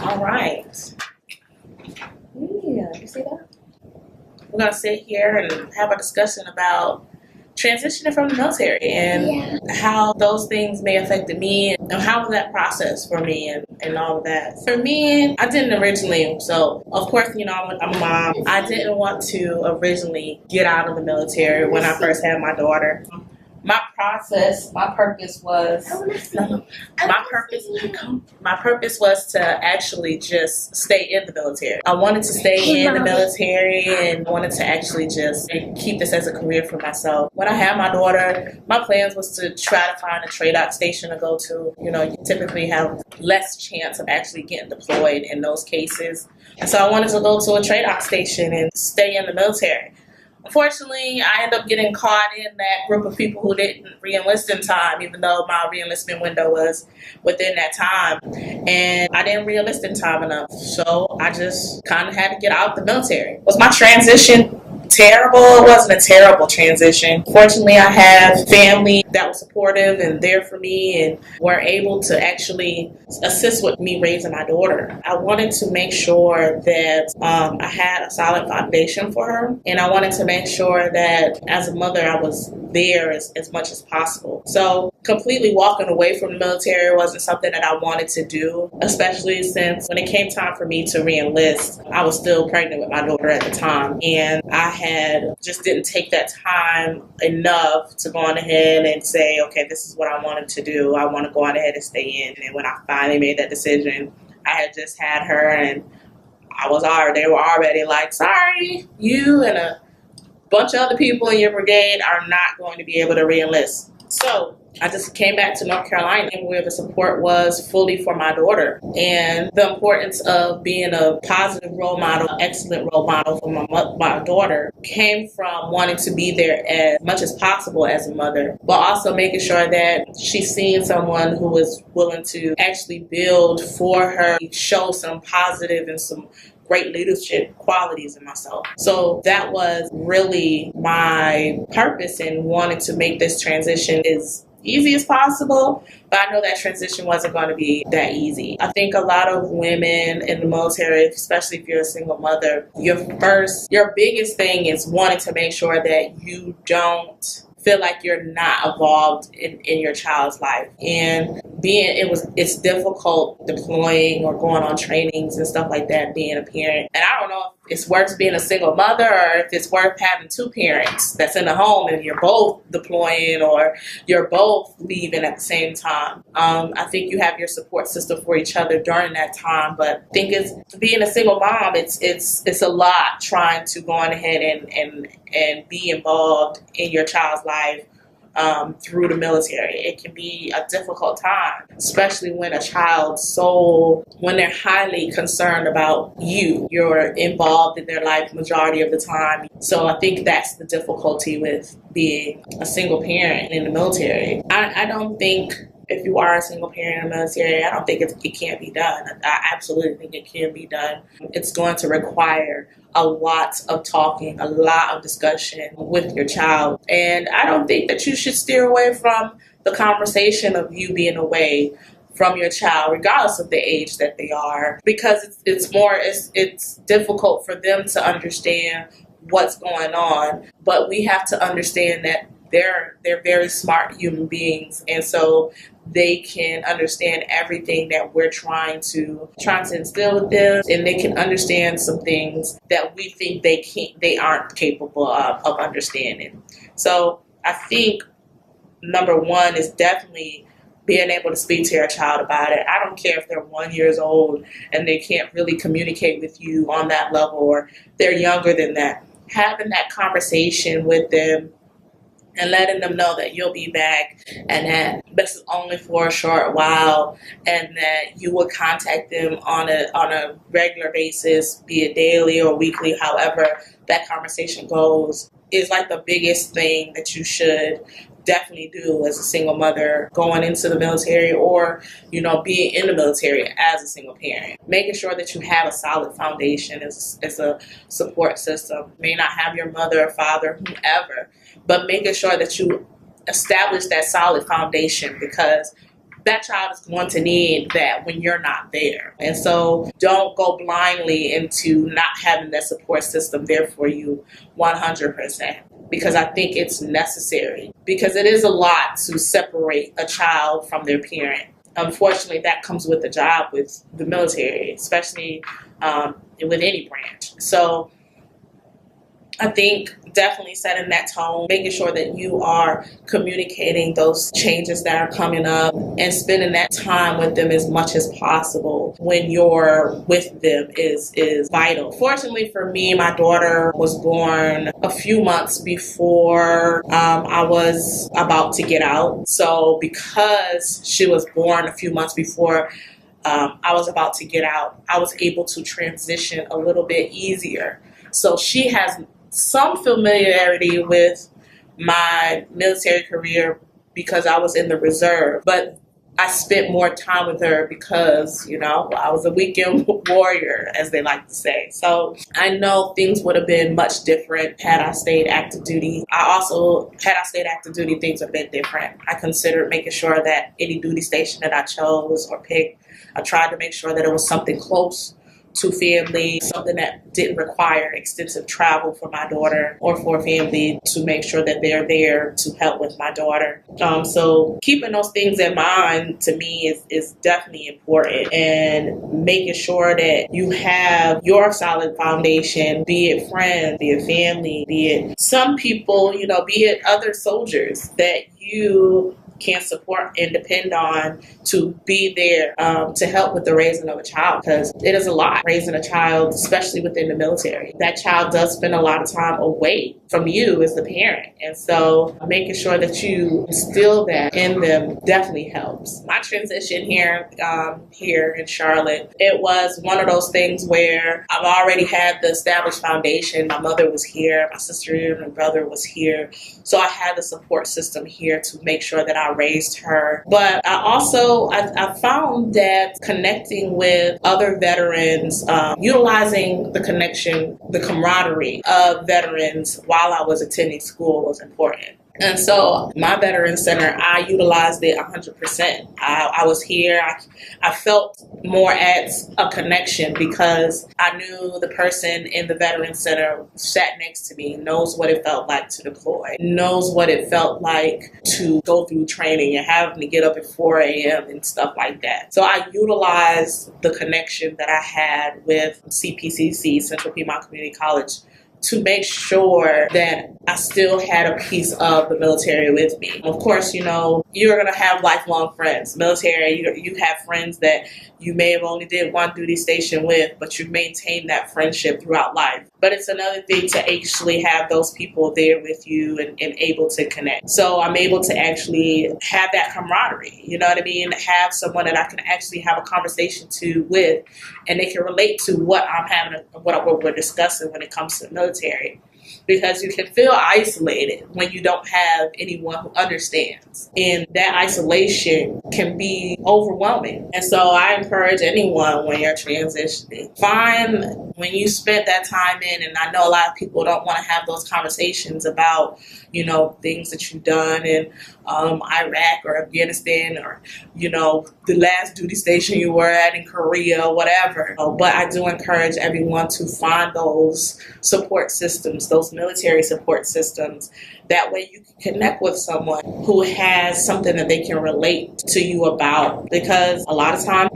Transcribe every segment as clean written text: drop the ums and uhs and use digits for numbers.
All right. Yeah, you see that? We're going to sit here and have a discussion about transitioning from the military and how those things may affect me and how was that process for me and all of that. For me, I didn't originally, so of course, I'm a mom. I didn't want to originally get out of the military when I first had my daughter. My process, my purpose was my purpose was to actually just stay in the military. I wanted to stay in the military and wanted to actually just keep this as a career for myself. When I had my daughter, my plans was to try to find a trade out station to go to. You typically have less chance of actually getting deployed in those cases. And so I wanted to go to a trade out station and stay in the military. Unfortunately, I ended up getting caught in that group of people who didn't re-enlist in time, even though my re-enlistment window was within that time. And I didn't re-enlist in time enough. So I just kind of had to get out the military. Was my transition terrible? It wasn't a terrible transition. Fortunately, I have family that was supportive and there for me and were able to actually assist with me raising my daughter. I wanted to make sure that I had a solid foundation for her, and I wanted to make sure that as a mother I was there as much as possible. So completely walking away from the military wasn't something that I wanted to do, especially since when it came time for me to re-enlist, I was still pregnant with my daughter at the time, and I just didn't take that time enough to go on ahead and say, okay, this is what I wanted to do. I want to go on ahead and stay in. And when I finally made that decision, I had just had her, and they were already like, sorry, you and a bunch of other people in your brigade are not going to be able to re-enlist. So I just came back to North Carolina where the support was fully for my daughter, and the importance of being a positive role model, excellent role model for my daughter came from wanting to be there as much as possible as a mother, but also making sure that she's seeing someone who is willing to actually build for her, show some positive and some great leadership qualities in myself. So that was really my purpose in wanting to make this transition as easy as possible, but I know that transition wasn't going to be that easy. I think a lot of women in the military, especially if you're a single mother, your biggest thing is wanting to make sure that you don't feel like you're not involved in your child's life. And it's difficult deploying or going on trainings and stuff like that, being a parent. And I don't know if it's worth being a single mother or if it's worth having two parents that's in the home and you're both deploying or you're both leaving at the same time. I think you have your support system for each other during that time, but I think it's being a single mom, it's a lot trying to go on ahead and be involved in your child's life through the military. It can be a difficult time, especially when when they're highly concerned about you. You're involved in their life majority of the time. So I think that's the difficulty with being a single parent in the military. I don't think if you are a single parent in the military, I don't think it can't be done. I absolutely think it can be done. It's going to require a lot of talking, a lot of discussion with your child. And I don't think that you should steer away from the conversation of you being away from your child, regardless of the age that they are, because it's difficult for them to understand what's going on. But we have to understand that they're very smart human beings, and so they can understand everything that we're trying to instill with them, and they can understand some things that we think they aren't capable of understanding. So I think number one is definitely being able to speak to your child about it. I don't care if they're 1 year old and they can't really communicate with you on that level, or they're younger than that. Having that conversation with them and letting them know that you'll be back and that this is only for a short while and that you will contact them on a regular basis, be it daily or weekly, however that conversation goes, is like the biggest thing that you should definitely do as a single mother going into the military, or being in the military as a single parent. Making sure that you have a solid foundation as a support system. You may not have your mother or father, whoever, but making sure that you establish that solid foundation, because that child is going to need that when you're not there. And so don't go blindly into not having that support system there for you 100%. Because I think it's necessary. Because it is a lot to separate a child from their parent. Unfortunately, that comes with the job with the military, especially with any branch. So I think definitely setting that tone, making sure that you are communicating those changes that are coming up and spending that time with them as much as possible when you're with them is vital. Fortunately for me, my daughter was born a few months before I was about to get out. So because she was born a few months before I was about to get out, I was able to transition a little bit easier. So she has some familiarity with my military career because I was in the reserve, but I spent more time with her because, you know, I was a weekend warrior, as they like to say. So I know things would have been much different had I stayed active duty. Had I stayed active duty, things would have been different. I considered making sure that any duty station that I chose or picked, I tried to make sure that it was something close to family, something that didn't require extensive travel for my daughter or for family, to make sure that they're there to help with my daughter. So keeping those things in mind to me is definitely important, and making sure that you have your solid foundation, be it friends, be it family, be it some people, you know, be it other soldiers that you can support and depend on to be there to help with the raising of a child, because it is a lot raising a child, especially within the military. That child does spend a lot of time away from you as the parent, and so making sure that you instill that in them definitely helps. My transition here in Charlotte, it was one of those things where I've already had the established foundation. My mother was here, my sister and my brother was here, so I had the support system here to make sure that I raised her. But I found that connecting with other veterans, utilizing the connection, the camaraderie of veterans while I was attending school was important. And so my Veterans Center, I utilized it 100%. I was here. I felt more as a connection because I knew the person in the Veterans Center sat next to me, knows what it felt like to deploy, knows what it felt like to go through training and having to get up at 4 a.m. and stuff like that. So I utilized the connection that I had with CPCC, Central Piedmont Community College, to make sure that I still had a piece of the military with me. Of course, you know, you're going to have lifelong friends. Military, you have friends that you may have only did one duty station with, but you maintain that friendship throughout life. But it's another thing to actually have those people there with you and able to connect. So I'm able to actually have that camaraderie, you know what I mean? Have someone that I can actually have a conversation with, and they can relate to what I'm having, what we're discussing when it comes to the military. Because you can feel isolated when you don't have anyone who understands. And that isolation can be overwhelming. And so I encourage anyone when you're transitioning, find when you spent that time in, and I know a lot of people don't want to have those conversations about, you know, things that you've done in Iraq or Afghanistan, or, you know, the last duty station you were at in Korea, whatever. But I do encourage everyone to find those support systems, those military support systems. That way you can connect with someone who has something that they can relate to you about. Because a lot of times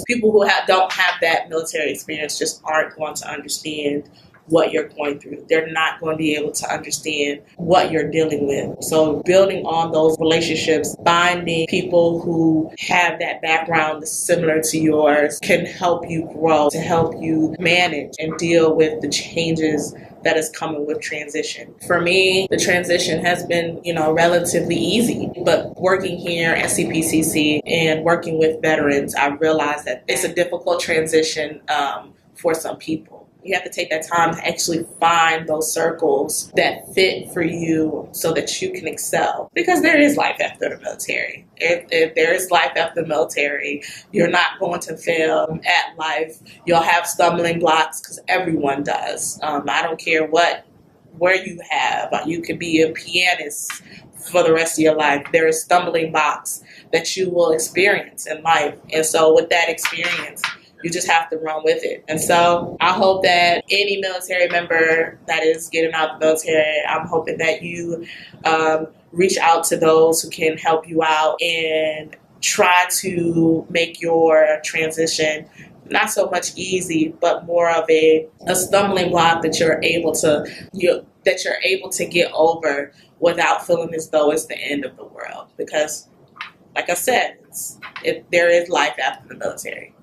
people who don't have that military experience just aren't going to understand what you're going through. They're not going to be able to understand what you're dealing with. So building on those relationships, finding people who have that background similar to yours can help you grow, to help you manage and deal with the changes that is coming with transition. For me, the transition has been, you know, relatively easy, but working here at CPCC and working with veterans, I realized that it's a difficult transition for some people. You have to take that time to actually find those circles that fit for you so that you can excel. Because there is life after the military. If there is life after the military, you're not going to fail at life. You'll have stumbling blocks because everyone does. I don't care what where you could be a pianist for the rest of your life. There is stumbling blocks that you will experience in life. And so with that experience, you just have to run with it. And so I hope that any military member that is getting out of the military, I'm hoping that you reach out to those who can help you out and try to make your transition not so much easy, but more of a stumbling block that you're able to get over without feeling as though it's the end of the world. Because, like I said, there is life after the military.